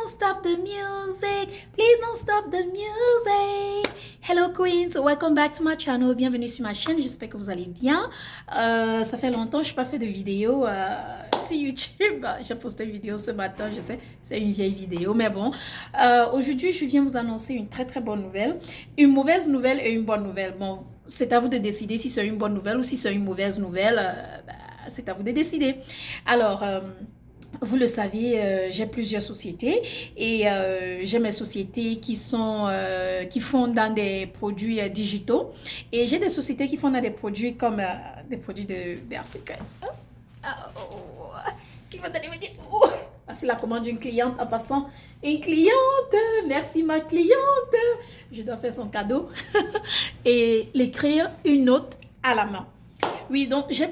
don't stop the music. Please don't stop the music. Hello Queens, welcome back to my channel. Bienvenue sur ma chaîne, j'espère que vous allez bien. Ça fait longtemps que je n'ai pas fait de vidéo sur YouTube. J'ai posté une vidéo ce matin, je sais, c'est une vieille vidéo, mais bon. Aujourd'hui, je viens vous annoncer une très très bonne nouvelle. Une mauvaise nouvelle et une bonne nouvelle. Bon, c'est à vous de décider si c'est une bonne nouvelle ou si c'est une mauvaise nouvelle. C'est à vous de décider. Alors... vous le savez, j'ai plusieurs sociétés et j'ai mes sociétés qui font dans des produits digitaux et j'ai des sociétés qui font dans des produits comme des produits de Bercy. Qui va donner me dire c'est la commande d'une cliente en passant. Une cliente, merci ma cliente. Je dois faire son cadeau et l'écrire une note à la main. Oui, donc j'ai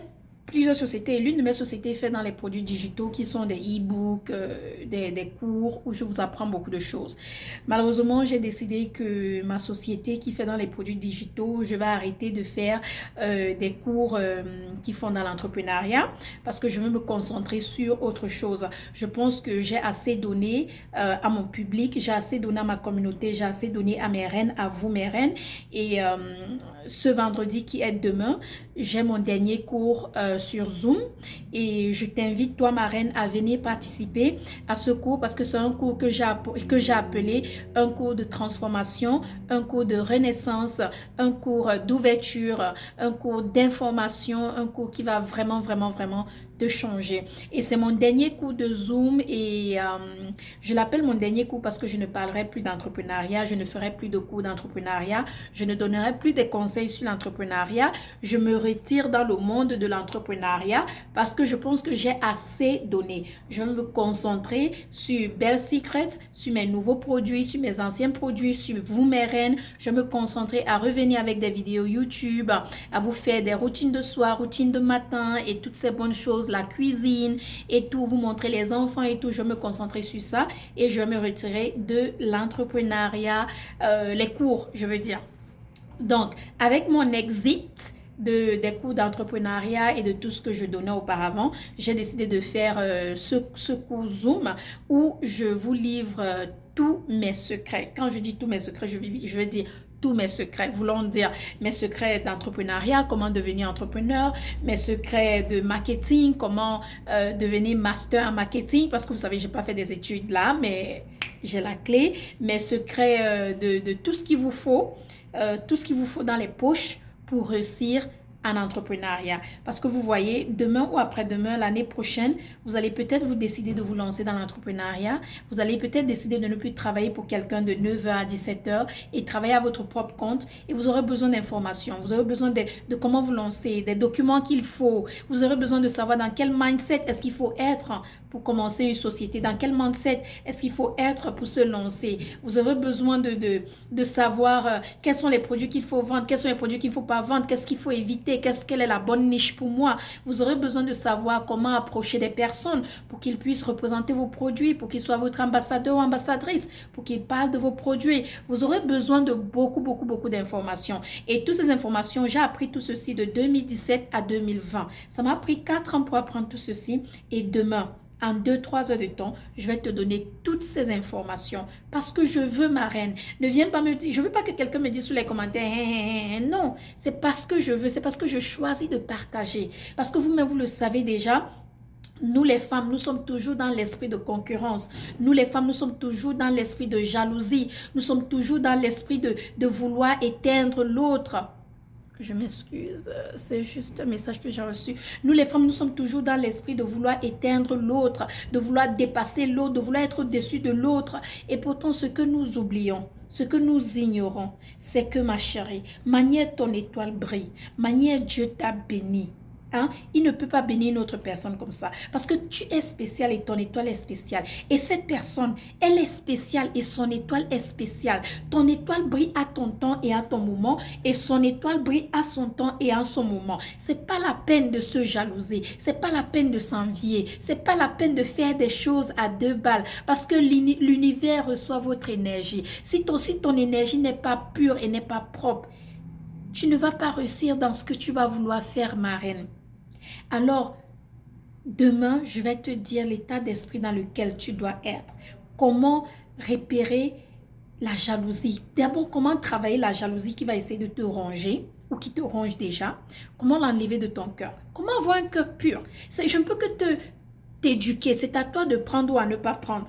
plusieurs sociétés. L'une de mes sociétés fait dans les produits digitaux qui sont des e-books, des cours où je vous apprends beaucoup de choses. Malheureusement, j'ai décidé que ma société qui fait dans les produits digitaux, je vais arrêter de faire des cours qui font dans l'entrepreneuriat parce que je veux me concentrer sur autre chose. Je pense que j'ai assez donné à mon public, j'ai assez donné à ma communauté, j'ai assez donné à mes reines, à vous mes reines. Et ce vendredi qui est demain, j'ai mon dernier cours sur Zoom et je t'invite toi ma reine à venir participer à ce cours parce que c'est un cours que j'ai appelé un cours de transformation, un cours de renaissance, un cours d'ouverture, un cours d'information, un cours qui va vraiment te changer. Et c'est mon dernier cours de Zoom et je l'appelle mon dernier cours parce que je ne parlerai plus d'entrepreneuriat, je ne ferai plus de cours d'entrepreneuriat, je ne donnerai plus des conseils sur l'entrepreneuriat, je me retire dans le monde de l'entrepreneuriat parce que je pense que j'ai assez donné. Je vais me concentrer sur Belle Secret, sur mes nouveaux produits, sur mes anciens produits, sur vous mes reines. Je vais me concentrer à revenir avec des vidéos YouTube, à vous faire des routines de soir, routines de matin et toutes ces bonnes choses, la cuisine et tout, vous montrer les enfants et tout. Je vais me concentrer sur ça et je vais me retirer de l'entrepreneuriat, les cours, je veux dire. Donc, avec mon exit des cours d'entrepreneuriat et de tout ce que je donnais auparavant, j'ai décidé de faire ce cours Zoom où je vous livre tous mes secrets. Quand je dis tous mes secrets, je veux dire tous mes secrets, voulant dire mes secrets d'entrepreneuriat, comment devenir entrepreneur, mes secrets de marketing, comment devenir master en marketing, parce que vous savez, j'ai pas fait des études là, mais j'ai la clé, mes secrets de tout ce qu'il vous faut, dans les poches pour réussir en entrepreneuriat. Parce que vous voyez, demain ou après-demain, l'année prochaine, vous allez peut-être vous décider de vous lancer dans l'entrepreneuriat. Vous allez peut-être décider de ne plus travailler pour quelqu'un de 9 h à 17 h et travailler à votre propre compte. Et vous aurez besoin d'informations. Vous aurez besoin de comment vous lancer, des documents qu'il faut. Vous aurez besoin de savoir dans quel mindset est-ce qu'il faut être pour commencer une société. Dans quel mindset est-ce qu'il faut être pour se lancer. Vous aurez besoin de savoir quels sont les produits qu'il faut vendre, quels sont les produits qu'il ne faut pas vendre, qu'est-ce qu'il faut éviter, quelle est la bonne niche pour moi. Vous aurez besoin de savoir comment approcher des personnes pour qu'ils puissent représenter vos produits, pour qu'ils soient votre ambassadeur ou ambassadrice, pour qu'ils parlent de vos produits. Vous aurez besoin de beaucoup d'informations. Et toutes ces informations, j'ai appris tout ceci de 2017 à 2020. Ça m'a pris 4 ans pour apprendre tout ceci et demain, en 2-3 heures de temps, je vais te donner toutes ces informations parce que je veux ma reine. Ne viens pas me dire, je veux pas que quelqu'un me dise sous les commentaires, non, c'est parce que je veux, c'est parce que je choisis de partager. Parce que vous-même, vous le savez déjà, nous les femmes, nous sommes toujours dans l'esprit de concurrence. Nous les femmes, nous sommes toujours dans l'esprit de jalousie. Nous sommes toujours dans l'esprit de vouloir éteindre l'autre. Je m'excuse, c'est juste un message que j'ai reçu. Nous les femmes, nous sommes toujours dans l'esprit de vouloir éteindre l'autre, de vouloir dépasser l'autre, de vouloir être au-dessus de l'autre. Et pourtant, ce que nous oublions, ce que nous ignorons, c'est que ma chérie, manière ton étoile brille, manière Dieu t'a béni. Hein? Il ne peut pas bénir une autre personne comme ça. Parce que tu es spécial et ton étoile est spéciale. Et cette personne, elle est spéciale et son étoile est spéciale. Ton étoile brille à ton temps et à ton moment. Et son étoile brille à son temps et à son moment. C'est pas la peine de se jalouser. C'est pas la peine de s'envier. C'est pas la peine de faire des choses à 2 balles. Parce que l'univers reçoit votre énergie. Si ton énergie n'est pas pure et n'est pas propre, tu ne vas pas réussir dans ce que tu vas vouloir faire, ma reine. Alors, demain, je vais te dire l'état d'esprit dans lequel tu dois être comment repérer la jalousie. D'abord, comment travailler la jalousie qui va essayer de te ronger ou qui te ronge déjà. Comment l'enlever de ton cœur. Comment avoir un cœur pur. Je ne peux que t'éduquer. C'est à toi de prendre ou à ne pas prendre.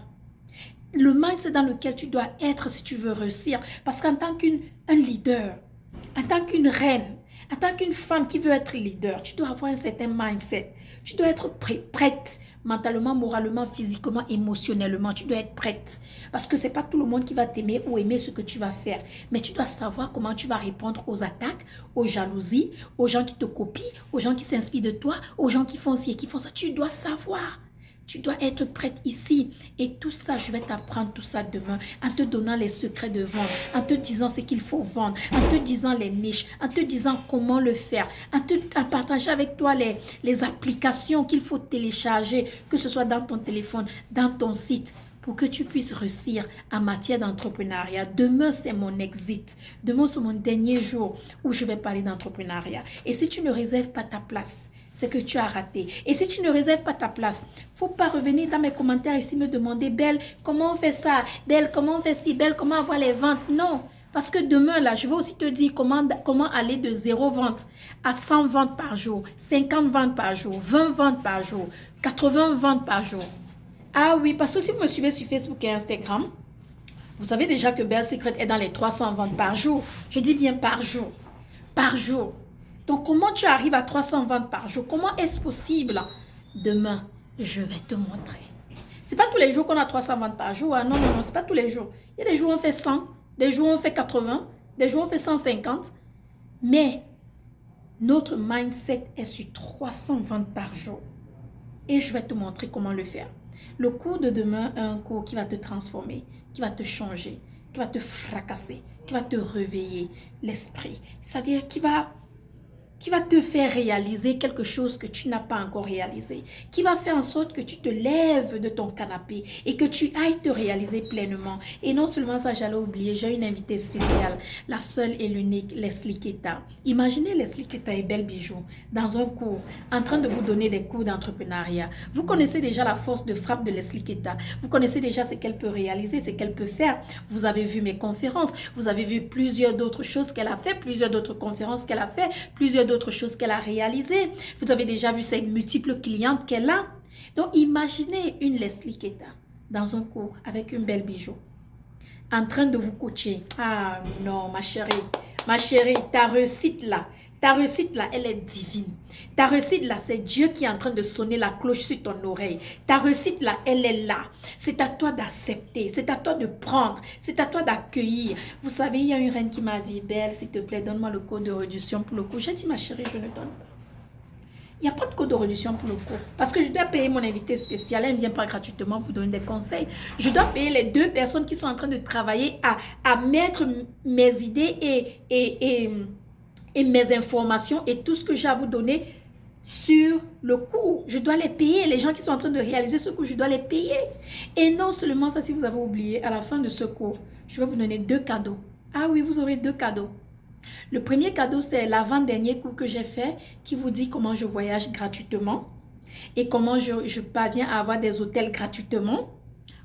Le mindset dans lequel tu dois être si tu veux réussir. Parce qu'en tant qu'un leader, en tant qu'une reine, en tant qu'une femme qui veut être leader, tu dois avoir un certain mindset. Tu dois être prête mentalement, moralement, physiquement, émotionnellement. Tu dois être prête. Parce que ce n'est pas tout le monde qui va t'aimer ou aimer ce que tu vas faire. Mais tu dois savoir comment tu vas répondre aux attaques, aux jalousies, aux gens qui te copient, aux gens qui s'inspirent de toi, aux gens qui font ci et qui font ça. Tu dois savoir. Tu dois être prête ici. Et tout ça, je vais t'apprendre tout ça demain. En te donnant les secrets de vente. En te disant ce qu'il faut vendre. En te disant les niches. En te disant comment le faire. En partageant avec toi les applications qu'il faut télécharger. Que ce soit dans ton téléphone, dans ton site. Pour que tu puisses réussir en matière d'entrepreneuriat. Demain, c'est mon exit. Demain, c'est mon dernier jour où je vais parler d'entrepreneuriat. Et si tu ne réserves pas ta place, c'est que tu as raté. Et si tu ne réserves pas ta place, il ne faut pas revenir dans mes commentaires ici me demander, Belle, comment on fait ça? Belle, comment on fait ci? Belle, comment avoir les ventes? Non. Parce que demain, là, je vais aussi te dire comment aller de 0 vente à 100 ventes par jour, 50 ventes par jour, 20 ventes par jour, 80 ventes par jour. Ah oui, parce que si vous me suivez sur Facebook et Instagram, vous savez déjà que Belle Secret est dans les 300 ventes par jour. Je dis bien par jour. Par jour. Donc, comment tu arrives à 300 ventes par jour? Comment est-ce possible? Demain, je vais te montrer. Ce n'est pas tous les jours qu'on a 300 ventes par jour. Hein? Non, non, non, ce n'est pas tous les jours. Il y a des jours où on fait 100, des jours où on fait 80, des jours où on fait 150. Mais notre mindset est sur 300 ventes par jour. Et je vais te montrer comment le faire. Le cours de demain est un cours qui va te transformer, qui va te changer, qui va te fracasser, qui va te réveiller l'esprit. C'est-à-dire qui va te faire réaliser quelque chose que tu n'as pas encore réalisé, qui va faire en sorte que tu te lèves de ton canapé et que tu ailles te réaliser pleinement. Et non seulement ça, j'allais oublier, j'ai une invitée spéciale, la seule et l'unique Leslie Keta. Imaginez Leslie Keta et Belle Bijou dans un cours, en train de vous donner des cours d'entrepreneuriat. Vous connaissez déjà la force de frappe de Leslie Keta. Vous connaissez déjà ce qu'elle peut réaliser, ce qu'elle peut faire. Vous avez vu mes conférences, vous avez vu plusieurs d'autres choses qu'elle a fait, plusieurs d'autres conférences qu'elle a fait, plusieurs d'autres choses qu'elle a réalisées. Vous avez déjà vu ces multiples clientes qu'elle a. Donc, imaginez une Leslie Keta dans un cours avec une Belle Bijou en train de vous coacher. Ah non, ma chérie, ta réussite là, elle est divine. Ta réussite là, c'est Dieu qui est en train de sonner la cloche sur ton oreille. Ta réussite là, elle est là. C'est à toi d'accepter, c'est à toi de prendre, c'est à toi d'accueillir. Vous savez, il y a une reine qui m'a dit, Belle, s'il te plaît, donne-moi le code de réduction pour le cours. J'ai dit, ma chérie, je ne donne pas. Il n'y a pas de code de réduction pour le cours. Parce que je dois payer mon invité spécial. Elle ne vient pas gratuitement vous donner des conseils. Je dois payer les 2 personnes qui sont en train de travailler à mettre mes idées et mes informations et tout ce que j'ai à vous donner sur le cours. Je dois les payer. Les gens qui sont en train de réaliser ce cours, je dois les payer. Et non seulement ça, si vous avez oublié, à la fin de ce cours, je vais vous donner 2 cadeaux. Ah oui, vous aurez 2 cadeaux. Le premier cadeau, c'est l'avant-dernier cours que j'ai fait qui vous dit comment je voyage gratuitement et comment je parviens à avoir des hôtels gratuitement.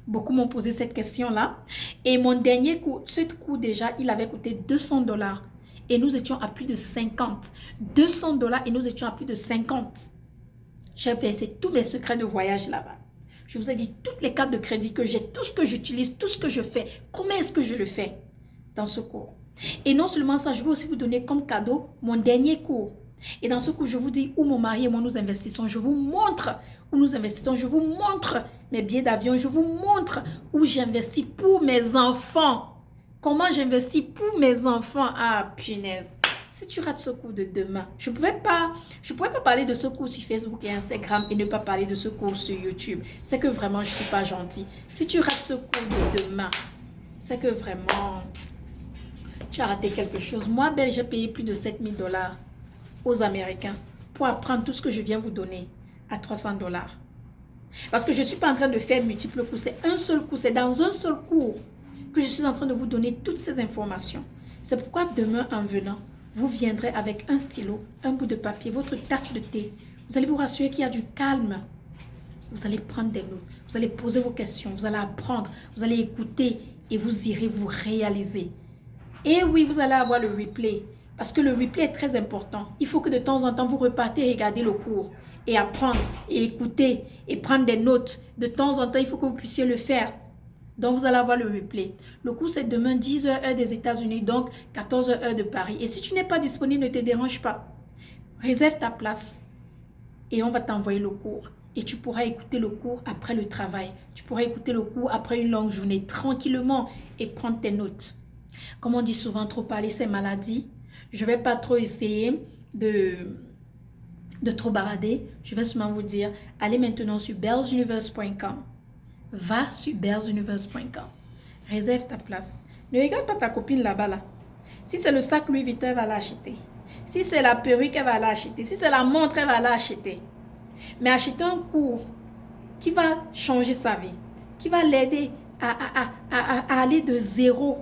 Beaucoup m'ont posé cette question-là. Et mon dernier cours, ce cours déjà, il avait coûté 200 $. Et nous étions à plus de 50. 200 $ et nous étions à plus de 50. J'ai versé tous mes secrets de voyage là-bas. Je vous ai dit toutes les cartes de crédit que j'ai, tout ce que j'utilise, tout ce que je fais. Comment est-ce que je le fais dans ce cours? Et non seulement ça, je vais aussi vous donner comme cadeau mon dernier cours. Et dans ce cours, je vous dis où mon mari et moi nous investissons. Je vous montre où nous investissons. Je vous montre mes billets d'avion. Je vous montre où j'investis pour mes enfants. Comment j'investis pour mes enfants. Ah, punaise. Si tu rates ce cours de demain, je ne pourrais pas parler de ce cours sur Facebook et Instagram et ne pas parler de ce cours sur YouTube. C'est que vraiment, je ne suis pas gentille. Si tu rates ce cours de demain, c'est que vraiment, tu as raté quelque chose. Moi, Belle, j'ai payé plus de 7 000 $ aux Américains pour apprendre tout ce que je viens vous donner à 300 $. Parce que je ne suis pas en train de faire multiples cours. C'est un seul cours. C'est dans un seul cours que je suis en train de vous donner toutes ces informations. C'est pourquoi demain, en venant, vous viendrez avec un stylo, un bout de papier, votre tasse de thé. Vous allez vous rassurer qu'il y a du calme. Vous allez prendre des notes, vous allez poser vos questions, vous allez apprendre, vous allez écouter et vous irez vous réaliser. Et oui, vous allez avoir le replay parce que le replay est très important. Il faut que de temps en temps, vous repartez et regardez le cours et apprendre et écouter et prendre des notes. De temps en temps, il faut que vous puissiez le faire. Donc, vous allez avoir le replay. Le cours, c'est demain, 10h heure des États-Unis, donc 14h heure de Paris. Et si tu n'es pas disponible, ne te dérange pas. Réserve ta place et on va t'envoyer le cours. Et tu pourras écouter le cours après le travail. Tu pourras écouter le cours après une longue journée, tranquillement, et prendre tes notes. Comme on dit souvent, trop parler, c'est maladie. Je ne vais pas trop essayer de trop barader. Je vais seulement vous dire, allez maintenant sur bellsuniverse.com. Va sur bellsuniverse.com. Réserve ta place. Ne regarde pas ta copine là-bas. Là. Si c'est le sac Louis Vuitton, elle va l'acheter. Si c'est la perruque, elle va l'acheter. Si c'est la montre, elle va l'acheter. Mais acheter un cours qui va changer sa vie, qui va l'aider à aller de 0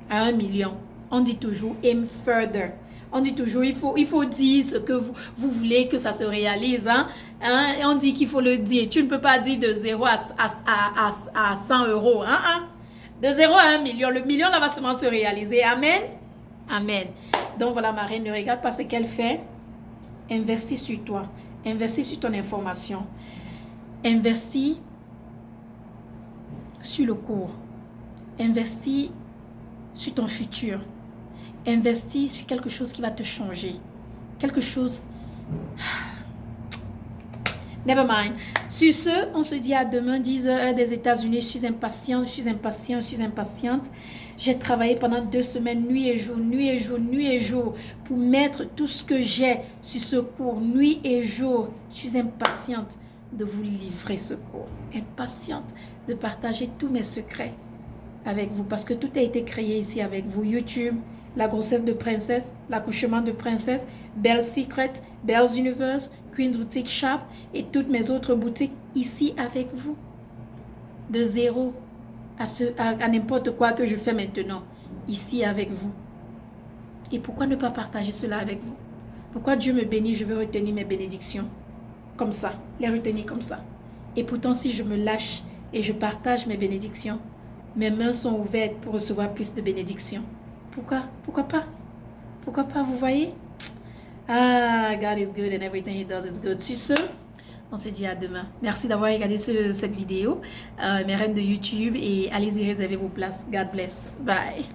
à 1 million. On dit toujours aim further. On dit toujours il faut dire ce que vous voulez que ça se réalise. Et on dit qu'il faut le dire. Tu ne peux pas dire de 0 à 100 euros. De 0 à 1 million. Le million là va seulement se réaliser. Amen. Amen. Donc voilà, ma reine, ne regarde pas ce qu'elle fait. Investis sur toi. Investis sur ton information. Investis sur le cours. Investis sur ton futur. Investis sur quelque chose qui va te changer. Quelque chose... Never mind. Sur ce, on se dit à demain, 10h heure des États-Unis. Je suis impatiente, je suis impatiente, je suis impatiente. J'ai travaillé pendant 2 semaines, nuit et jour, nuit et jour, nuit et jour, pour mettre tout ce que j'ai sur ce cours, nuit et jour. Je suis impatiente de vous livrer ce cours. Impatiente de partager tous mes secrets avec vous, parce que tout a été créé ici avec vous. YouTube, la grossesse de princesse, l'accouchement de princesse, Belle Secret, Belle's Universe, Queen's Boutique Shop et toutes mes autres boutiques ici avec vous. De 0 à n'importe quoi que je fais maintenant, ici avec vous. Et pourquoi ne pas partager cela avec vous? Pourquoi Dieu me bénit, je veux retenir mes bénédictions comme ça, les retenir comme ça. Et pourtant, si je me lâche et je partage mes bénédictions, mes mains sont ouvertes pour recevoir plus de bénédictions. Pourquoi? Pourquoi pas? Pourquoi pas, vous voyez? Ah, God is good and everything He does is good. Sur ce, on se dit à demain. Merci d'avoir regardé cette vidéo, mes reines de YouTube, et allez-y réserver vos places. God bless. Bye.